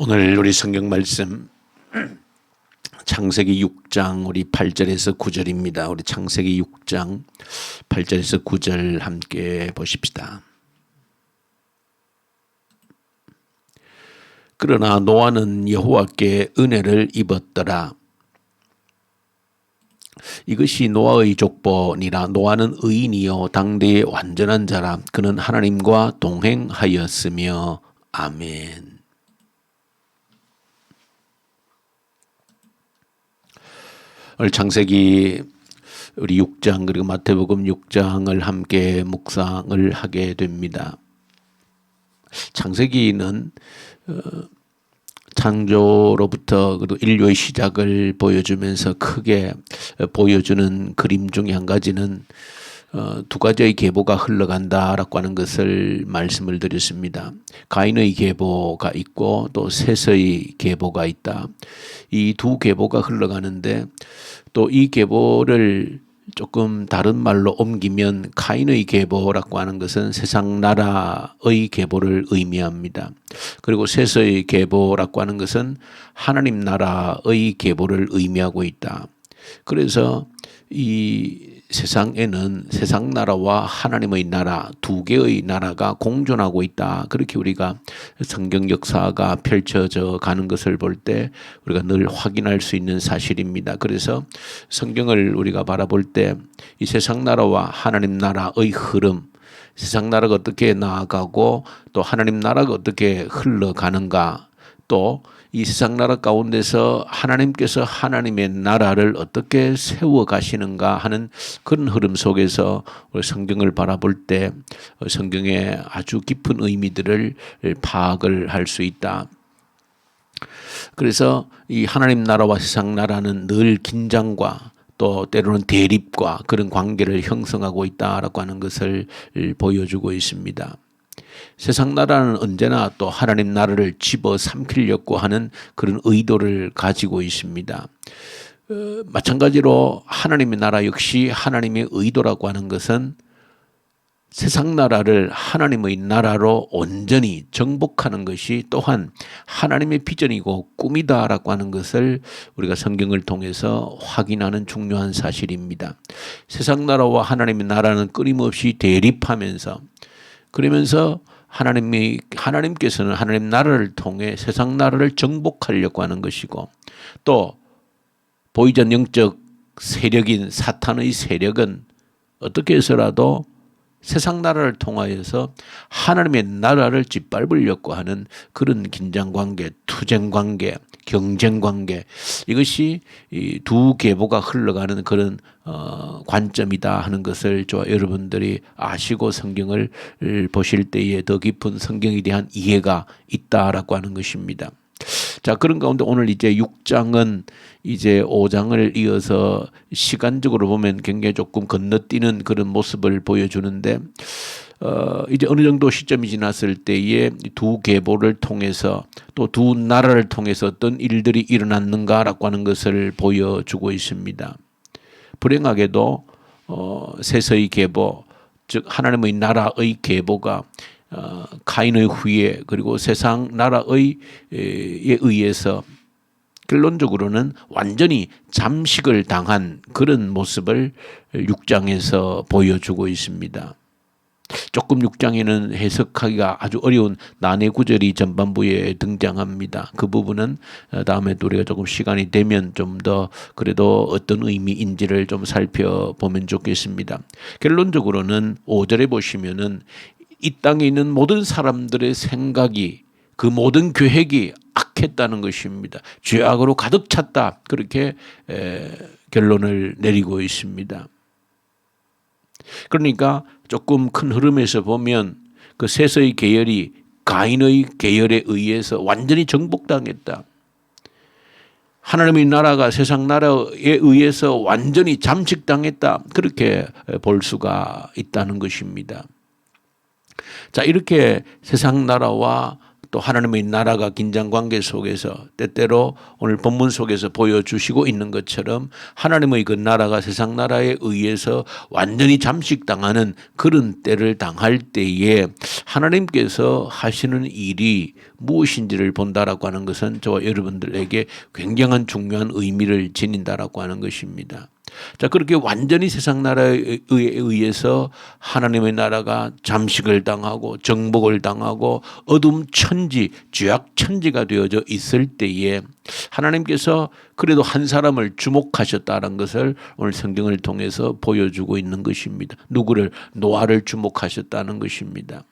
오늘 우리 성경 말씀 창세기 6장 우리 8절에서 9절입니다. 우리 창세기 6장 8절에서 9절 함께 보십시다. 그러나 노아는 여호와께 은혜를 입었더라. 이것이 노아의 족보니라. 노아는 의인이요 당대의 완전한 자라. 그는 하나님과 동행하였으며. 아멘. 오늘 창세기 우리 6장 그리고 마태복음 6장을 함께 묵상을 하게 됩니다. 창세기는 창조로부터 인류의 시작을 보여주면서 크게 보여주는 그림 중에 한 가지는 두 가지의 계보가 흘러간다라고 하는 것을 말씀을 드렸습니다. 가인의 계보가 있고 또 셋의 계보가 있다. 이 두 계보가 흘러가는데 또 이 계보를 조금 다른 말로 옮기면 가인의 계보라고 하는 것은 세상 나라의 계보를 의미합니다. 그리고 셋의 계보라고 하는 것은 하나님 나라의 계보를 의미하고 있다. 그래서 이 세상에는 세상 나라와 하나님의 나라 두 개의 나라가 공존하고 있다. 그렇게 우리가 성경 역사가 펼쳐져 가는 것을 볼 때 우리가 늘 확인할 수 있는 사실입니다. 그래서 성경을 우리가 바라볼 때 이 세상 나라와 하나님 나라의 흐름, 세상 나라가 어떻게 나아가고 또 하나님 나라가 어떻게 흘러가는가, 또 이 세상 나라 가운데서 하나님께서 하나님의 나라를 어떻게 세워 가시는가 하는 그런 흐름 속에서 우리 성경을 바라볼 때 성경의 아주 깊은 의미들을 파악을 할 수 있다. 그래서 이 하나님 나라와 세상 나라는 늘 긴장과 또 때로는 대립과 그런 관계를 형성하고 있다라고 하는 것을 보여주고 있습니다. 세상 나라는 언제나 또 하나님 나라를 집어삼키려고 하는 그런 의도를 가지고 있습니다. 마찬가지로 하나님의 나라 역시 하나님의 의도라고 하는 것은 세상 나라를 하나님의 나라로 온전히 정복하는 것이 또한 하나님의 비전이고 꿈이다라고 하는 것을 우리가 성경을 통해서 확인하는 중요한 사실입니다. 세상 나라와 하나님의 나라는 끊임없이 대립하면서 그러면서 하나님께서는 하나님 나라를 통해 세상 나라를 정복하려고 하는 것이고 또 보이지 않는 영적 세력인 사탄의 세력은 어떻게 해서라도 세상 나라를 통하여서 하나님의 나라를 짓밟으려고 하는 그런 긴장관계, 투쟁관계, 경쟁관계, 이것이 이 두 계보가 흘러가는 그런 관점이다 하는 것을 여러분들이 아시고 성경을 보실 때에 더 깊은 성경에 대한 이해가 있다라고 하는 것입니다. 자, 그런 가운데 오늘 이제 6장은 이제 5장을 이어서 시간적으로 보면 굉장히 조금 건너뛰는 그런 모습을 보여주는데 이제 어느 정도 시점이 지났을 때에 두 계보를 통해서 또 두 나라를 통해서 어떤 일들이 일어났는가라고 하는 것을 보여주고 있습니다. 불행하게도 셋의 계보, 즉 하나님의 나라의 계보가 가인의 후예 그리고 세상 나라에 의해서 결론적으로는 완전히 잠식을 당한 그런 모습을 6장에서 보여주고 있습니다. 조금 6장에는 해석하기가 아주 어려운 난해 구절이 전반부에 등장합니다. 그 부분은 다음에 또 우리가 조금 시간이 되면 좀 더 그래도 어떤 의미인지를 좀 살펴보면 좋겠습니다. 결론적으로는 5절에 보시면은 이 땅에 있는 모든 사람들의 생각이 그 모든 계획이 악했다는 것입니다. 죄악으로 가득 찼다. 그렇게 결론을 내리고 있습니다. 그러니까 조금 큰 흐름에서 보면 그 셋의 계열이 가인의 계열에 의해서 완전히 정복당했다. 하나님의 나라가 세상 나라에 의해서 완전히 잠식당했다. 그렇게 볼 수가 있다는 것입니다. 자, 이렇게 세상 나라와 또 하나님의 나라가 긴장관계 속에서 때때로 오늘 본문 속에서 보여주시고 있는 것처럼 하나님의 그 나라가 세상 나라에 의해서 완전히 잠식당하는 그런 때를 당할 때에 하나님께서 하시는 일이 무엇인지를 본다라고 하는 것은 저와 여러분들에게 굉장한 중요한 의미를 지닌다라고 하는 것입니다. 자, 그렇게 완전히 세상 나라에 의해서 하나님의 나라가 잠식을 당하고 정복을 당하고 어둠 천지, 죄악 천지가 되어져 있을 때에 하나님께서 그래도 한 사람을 주목하셨다는 것을 오늘 성경을 통해서 보여주고 있는 것입니다. 누구를? 노아를 주목하셨다는 것입니다.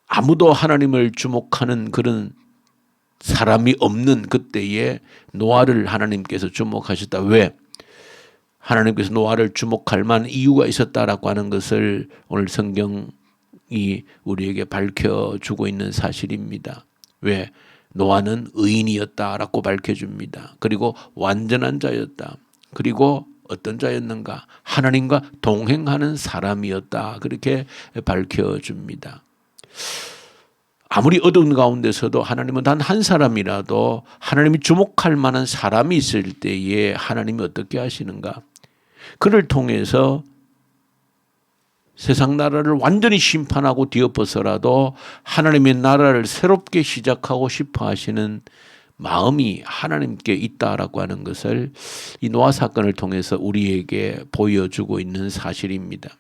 아무도 하나님을 주목하는 그런 사람이 없는 그때에 노아를 하나님께서 주목하셨다. 왜? 하나님께서 노아를 주목할 만한 이유가 있었다라고 하는 것을 오늘 성경이 우리에게 밝혀주고 있는 사실입니다. 왜? 노아는 의인이었다라고 밝혀줍니다. 그리고 완전한 자였다. 그리고 어떤 자였는가? 하나님과 동행하는 사람이었다. 그렇게 밝혀줍니다. 아무리 어두운 가운데서도 하나님은 단 한 사람이라도 하나님이 주목할 만한 사람이 있을 때에 하나님이 어떻게 하시는가? 그를 통해서 세상 나라를 완전히 심판하고 뒤엎어서라도 하나님의 나라를 새롭게 시작하고 싶어 하시는 마음이 하나님께 있다라고 하는 것을 이 노아 사건을 통해서 우리에게 보여주고 있는 사실입니다.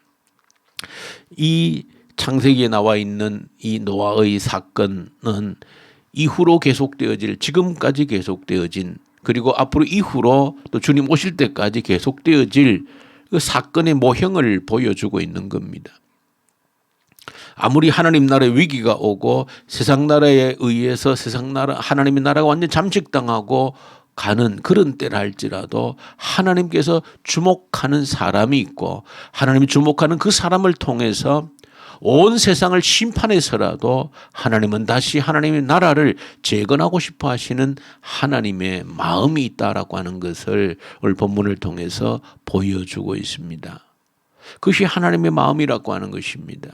이 창세기에 나와 있는 이 노아의 사건은 이후로 계속되어질, 지금까지 계속되어진, 그리고 앞으로 이후로 또 주님 오실 때까지 계속되어질 그 사건의 모형을 보여주고 있는 겁니다. 아무리 하나님 나라의 위기가 오고 세상 나라에 의해서 하나님의 나라가 완전 잠식당하고 가는 그런 때라 할지라도 하나님께서 주목하는 사람이 있고 하나님이 주목하는 그 사람을 통해서 온 세상을 심판해서라도 하나님은 다시 하나님의 나라를 재건하고 싶어 하시는 하나님의 마음이 있다라고 하는 것을 오늘 본문을 통해서 보여주고 있습니다. 그것이 하나님의 마음이라고 하는 것입니다.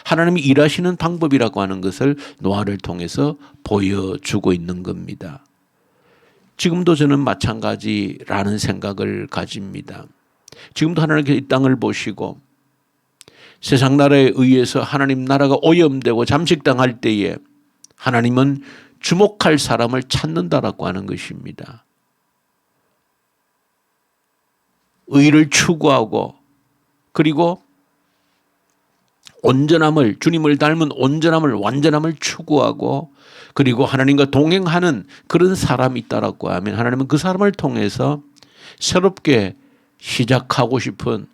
하나님이 일하시는 방법이라고 하는 것을 노아를 통해서 보여주고 있는 겁니다. 지금도 저는 마찬가지라는 생각을 가집니다. 지금도 하나님께서 이 땅을 보시고 세상 나라에 의해서 하나님 나라가 오염되고 잠식당할 때에 하나님은 주목할 사람을 찾는다라고 하는 것입니다. 의를 추구하고 그리고 온전함을, 주님을 닮은 온전함을, 완전함을 추구하고 그리고 하나님과 동행하는 그런 사람이 있다라고 하면 하나님은 그 사람을 통해서 새롭게 시작하고 싶은,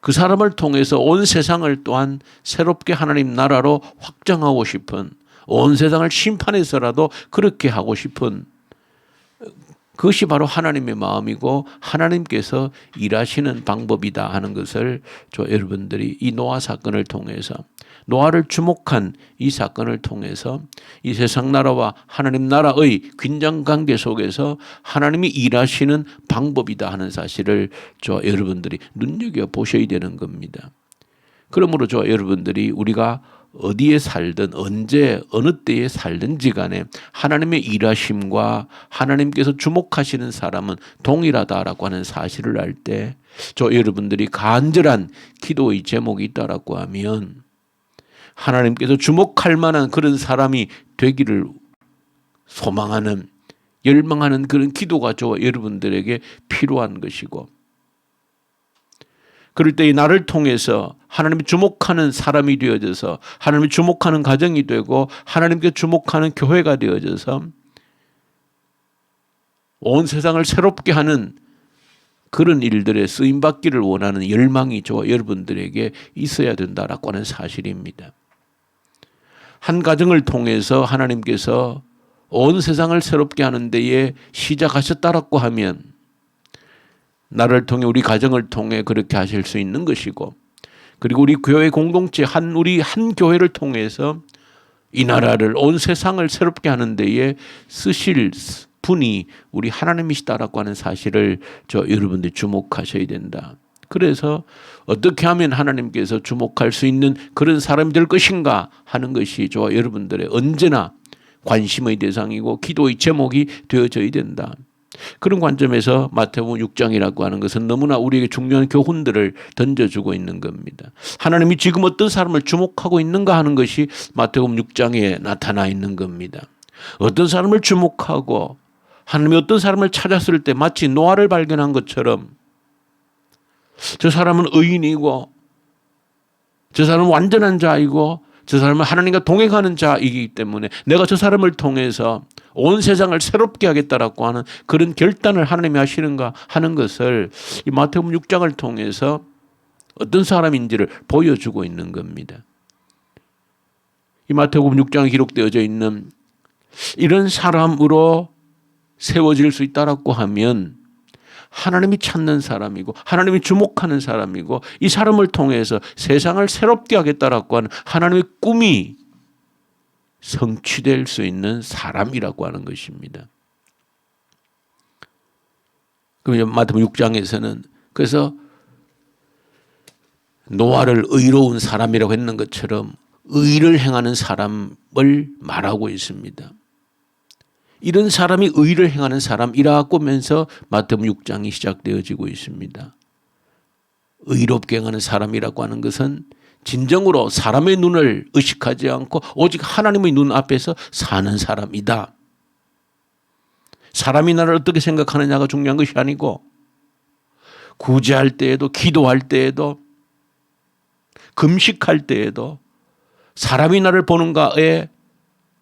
그 사람을 통해서 온 세상을 또한 새롭게 하나님 나라로 확장하고 싶은, 온 세상을 심판해서라도 그렇게 하고 싶은, 그것이 바로 하나님의 마음이고 하나님께서 일하시는 방법이다 하는 것을 여러분들이 이 노아 사건을 통해서, 노아를 주목한 이 사건을 통해서 이 세상 나라와 하나님 나라의 긴장관계 속에서 하나님이 일하시는 방법이다 하는 사실을 여러분들이 눈여겨보셔야 되는 겁니다. 그러므로 여러분들이 우리가 어디에 살든 언제 어느 때에 살든지 간에 하나님의 일하심과 하나님께서 주목하시는 사람은 동일하다라고 하는 사실을 알 때 여러분들이 간절한 기도의 제목이 있다라고 하면 하나님께서 주목할 만한 그런 사람이 되기를 소망하는, 열망하는 그런 기도가 여러분들에게 필요한 것이고, 그럴 때 나를 통해서 하나님이 주목하는 사람이 되어져서 하나님이 주목하는 가정이 되고 하나님께 주목하는 교회가 되어져서 온 세상을 새롭게 하는 그런 일들에 쓰임받기를 원하는 열망이 여러분들에게 있어야 된다라고 하는 사실입니다. 한 가정을 통해서 하나님께서 온 세상을 새롭게 하는 데에 시작하셨다라고 하면 나를 통해, 우리 가정을 통해 그렇게 하실 수 있는 것이고, 그리고 우리 교회 공동체 우리 한 교회를 통해서 이 나라를, 온 세상을 새롭게 하는 데에 쓰실 분이 우리 하나님이시다라고 하는 사실을 여러분들이 주목하셔야 된다. 그래서 어떻게 하면 하나님께서 주목할 수 있는 그런 사람이 될 것인가 하는 것이 저와 여러분들의 언제나 관심의 대상이고 기도의 제목이 되어져야 된다. 그런 관점에서 마태복음 6장이라고 하는 것은 너무나 우리에게 중요한 교훈들을 던져주고 있는 겁니다. 하나님이 지금 어떤 사람을 주목하고 있는가 하는 것이 마태복음 6장에 나타나 있는 겁니다. 어떤 사람을 주목하고 하나님이 어떤 사람을 찾았을 때 마치 노아를 발견한 것처럼 저 사람은 의인이고 저 사람은 완전한 자이고 저 사람은 하나님과 동행하는 자이기 때문에 내가 저 사람을 통해서 온 세상을 새롭게 하겠다라고 하는 그런 결단을 하나님이 하시는가 하는 것을 이 마태복음 6장을 통해서 어떤 사람인지를 보여주고 있는 겁니다. 이 마태복음 6장에 기록되어져 있는 이런 사람으로 세워질 수 있다라고 하면 하나님이 찾는 사람이고 하나님이 주목하는 사람이고 이 사람을 통해서 세상을 새롭게 하겠다라고 하는 하나님의 꿈이 성취될 수 있는 사람이라고 하는 것입니다. 그럼 마태복음 6장에서는 그래서 노아를 의로운 사람이라고 했는 것처럼 의를 행하는 사람을 말하고 있습니다. 이런 사람이 의를 행하는 사람이라고 하면서 마태복음 6장이 시작되어지고 있습니다. 의롭게 행하는 사람이라고 하는 것은 진정으로 사람의 눈을 의식하지 않고 오직 하나님의 눈 앞에서 사는 사람이다. 사람이 나를 어떻게 생각하느냐가 중요한 것이 아니고 구제할 때에도 기도할 때에도 금식할 때에도 사람이 나를 보는가에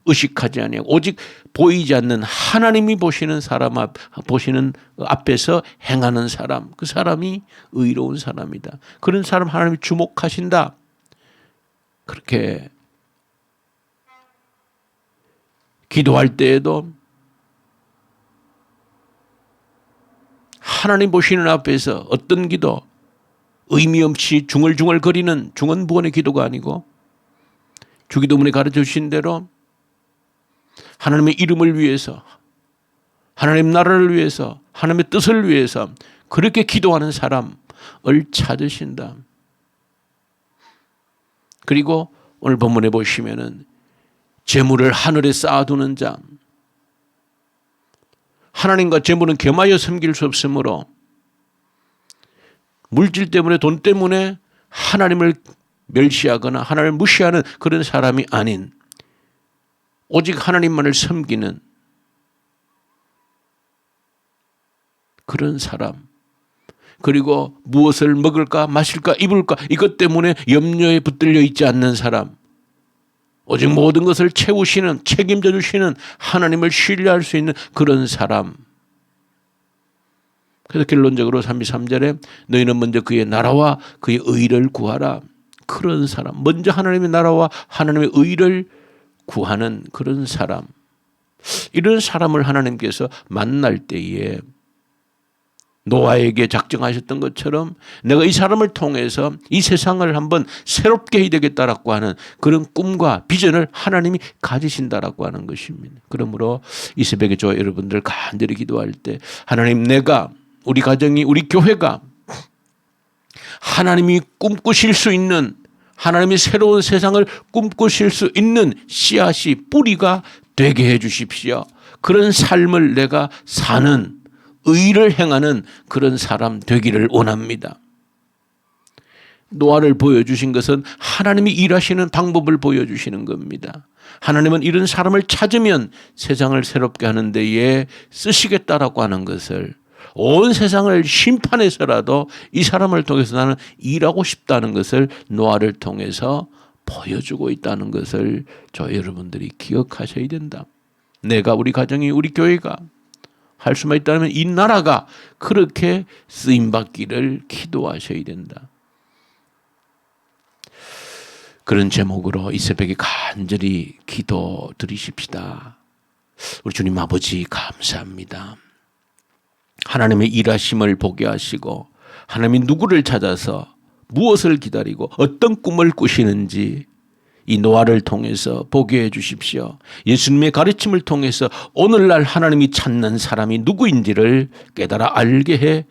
의식하지 아니하고 오직 보이지 않는 하나님이 보시는 사람 보시는 앞에서 행하는 사람, 그 사람이 의로운 사람이다. 그런 사람 하나님이 주목하신다. 그렇게 기도할 때에도 하나님 보시는 앞에서 어떤 기도, 의미 없이 중얼중얼거리는 중언부언의 기도가 아니고 주기도문에 가르쳐 주신 대로 하나님의 이름을 위해서 하나님 나라를 위해서 하나님의 뜻을 위해서 그렇게 기도하는 사람을 찾으신다. 그리고 오늘 본문에 보시면은 재물을 하늘에 쌓아두는 자, 하나님과 재물은 겸하여 섬길 수 없으므로 물질 때문에 돈 때문에 하나님을 멸시하거나 하나님을 무시하는 그런 사람이 아닌 오직 하나님만을 섬기는 그런 사람, 그리고 무엇을 먹을까 마실까 입을까 이것 때문에 염려에 붙들려 있지 않는 사람, 오직 모든 것을 채우시는 책임져 주시는 하나님을 신뢰할 수 있는 그런 사람. 그래서 결론적으로 33절에 너희는 먼저 그의 나라와 그의 의를 구하라. 그런 사람, 먼저 하나님의 나라와 하나님의 의를 구하는 그런 사람, 이런 사람을 하나님께서 만날 때에 노아에게 작정하셨던 것처럼 내가 이 사람을 통해서 이 세상을 한번 새롭게 해야 되겠다라고 하는 그런 꿈과 비전을 하나님이 가지신다라고 하는 것입니다. 그러므로 이 새벽에 저와 여러분들 간절히 기도할 때 하나님, 내가 우리 가정이 우리 교회가 하나님이 꿈꾸실 수 있는 하나님이 새로운 세상을 꿈꾸실 수 있는 씨앗이 뿌리가 되게 해 주십시오. 그런 삶을 내가 사는 의를 행하는 그런 사람 되기를 원합니다. 노아를 보여주신 것은 하나님이 일하시는 방법을 보여주시는 겁니다. 하나님은 이런 사람을 찾으면 세상을 새롭게 하는 데에 쓰시겠다라고 하는 것을, 온 세상을 심판해서라도 이 사람을 통해서 나는 일하고 싶다는 것을 노아를 통해서 보여주고 있다는 것을 저 여러분들이 기억하셔야 된다. 내가, 우리 가정이, 우리 교회가 할 수만 있다면 이 나라가 그렇게 쓰임받기를 기도하셔야 된다. 그런 제목으로 이 새벽에 간절히 기도 드리십시다. 우리 주님 아버지 감사합니다. 하나님의 일하심을 보게 하시고 하나님이 누구를 찾아서 무엇을 기다리고 어떤 꿈을 꾸시는지 이 노아를 통해서 보게 해 주십시오. 예수님의 가르침을 통해서 오늘날 하나님이 찾는 사람이 누구인지를 깨달아 알게 해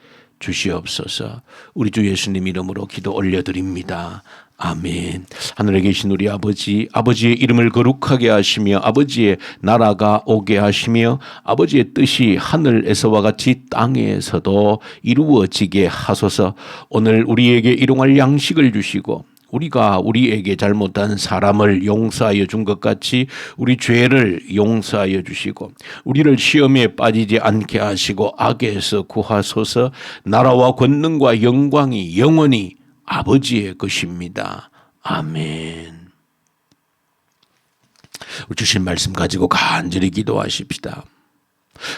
주시옵소서. 우리 주 예수님 이름으로 기도 올려드립니다. 아멘. 하늘에 계신 우리 아버지, 아버지의 이름을 거룩하게 하시며 아버지의 나라가 오게 하시며 아버지의 뜻이 하늘에서와 같이 땅에서도 이루어지게 하소서. 오늘 우리에게 일용할 양식을 주시고 우리가 우리에게 잘못한 사람을 용서하여 준 것 같이 우리 죄를 용서하여 주시고 우리를 시험에 빠지지 않게 하시고 악에서 구하소서. 나라와 권능과 영광이 영원히 아버지의 것입니다. 아멘. 주신 말씀 가지고 간절히 기도하십시다.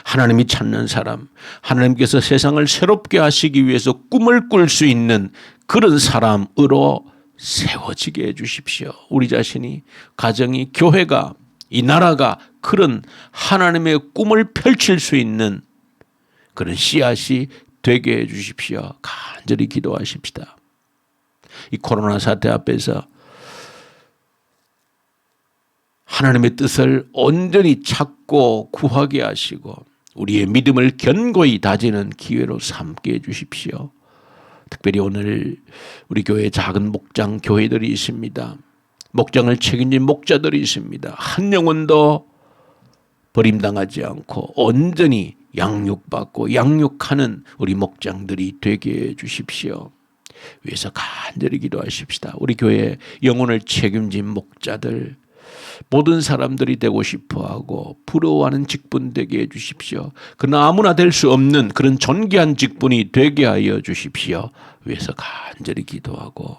하나님이 찾는 사람, 하나님께서 세상을 새롭게 하시기 위해서 꿈을 꿀 수 있는 그런 사람으로 세워지게 해주십시오. 우리 자신이, 가정이, 교회가, 이 나라가 그런 하나님의 꿈을 펼칠 수 있는 그런 씨앗이 되게 해주십시오. 간절히 기도하십시다. 이 코로나 사태 앞에서 하나님의 뜻을 온전히 찾고 구하게 하시고 우리의 믿음을 견고히 다지는 기회로 삼게 해주십시오. 특별히 오늘 우리 교회에 작은 목장 교회들이 있습니다. 목장을 책임진 목자들이 있습니다. 한 영혼도 버림당하지 않고 온전히 양육받고 양육하는 우리 목장들이 되게 해주십시오. 위해서 간절히 기도하십시다. 우리 교회 영혼을 책임진 목자들, 모든 사람들이 되고 싶어하고 부러워하는 직분 되게 해주십시오. 그러나 아무나 될 수 없는 그런 존귀한 직분이 되게 하여 주십시오. 위해서 간절히 기도하고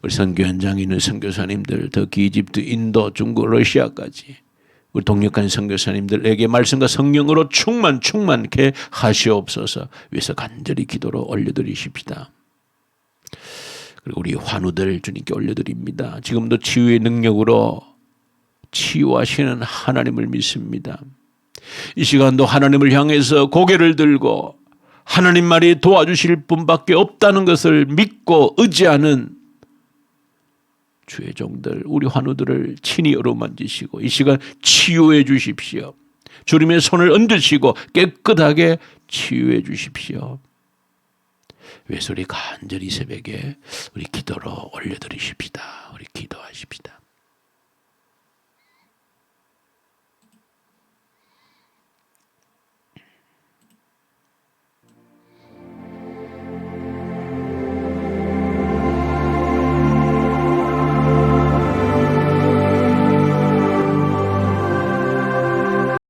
우리 선교 현장에 있는 선교사님들, 터키, 이집트, 인도, 중국, 러시아까지 우리 동역한 선교사님들에게 말씀과 성령으로 충만케 하시옵소서. 위해서 간절히 기도로 올려드리십시다. 그리고 우리 환우들 주님께 올려드립니다. 지금도 치유의 능력으로 치유하시는 하나님을 믿습니다. 이 시간도 하나님을 향해서 고개를 들고 하나님 말이 도와주실 분밖에 없다는 것을 믿고 의지하는 주의 종들, 우리 환우들을 친히 어루만지시고 이 시간 치유해 주십시오. 주님의 손을 얹으시고 깨끗하게 치유해 주십시오. 위해서 우리 간절히 새벽에 우리 기도로 올려드리십시다.